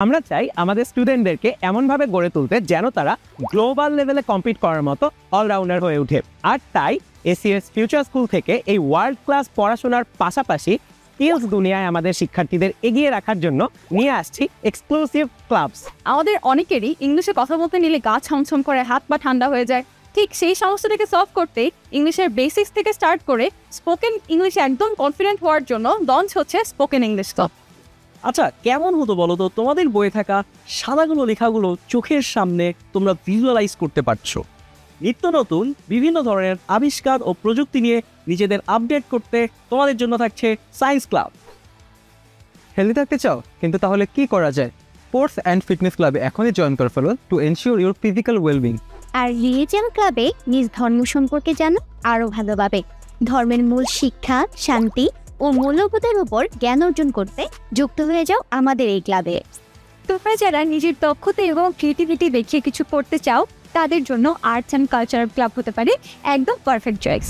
আমরা চাই আমাদের স্টুডেন্টদেরকে এমনভাবে গড়ে তুলতে যেন তারা গ্লোবাল লেভেলে কম্পিট করার মতো অলরাউন্ডার হয়ে ওঠে। আর তাই এসিএস ফিউচার স্কুল থেকে এই ওয়ার্ল্ড ক্লাস পড়াশোনার পাশাপাশি স্কিলস দুনিয়ায় আমাদের শিক্ষার্থীদের এগিয়ে রাখার জন্য নিয়ে আসছি এক্সক্লুসিভ ক্লাবস। আমাদের অনেকেরই ইংলিশে কথা বলতে নিলে গা ছমছম করে, হাত পা ঠান্ডা হয়ে যায়। ঠিক সেই সমস্যাটাকে সলভ করতে ইংলিশের বেসিক্স থেকে স্টার্ট করে স্পোকেন ইংলিশে একদম কনফিডেন্ট হওয়ার জন্য লঞ্চ হচ্ছে স্পোকেন ইংলিশ ক্লাব। আচ্ছা, কেমন হতো বলো তো তোমাদের বইয়ে থাকা সাদাগুলো লেখাগুলো চোখের সামনে তোমরা ভিজুয়ালাইজ করতে পারছো। নিত্য নতুন বিভিন্ন ধরনের আবিষ্কার ও প্রযুক্তি নিয়ে নিজেদের আপডেট করতে তোমাদের জন্য থাকছে সায়েন্স ক্লাব। হেলদি থাকতে চাও, কিন্তু তাহলে কি করা যায়? স্পোর্টস অ্যান্ড ফিটনেস ক্লাবে এখনই জয়েন করে ফেলো to ensure your physical wellbeing. আর রিলিজিয়ান ক্লাবে নিজ ধর্ম সম্পর্কে জানো আরও ভালোভাবে। ধর্মের মূল শিক্ষা, শান্তি ও মূল্যবোধের উপর জ্ঞান অর্জন করতে যুক্ত হয়ে যাও আমাদের এই ক্লাবে। তোমরা যারা নিজের দক্ষতা এবং ক্রিয়েটিভিটি দেখিয়ে কিছু করতে চাও, তাদের জন্য আর্টস অ্যান্ড কালচারাল ক্লাব হতে পারে একদম পারফেক্ট চয়েস।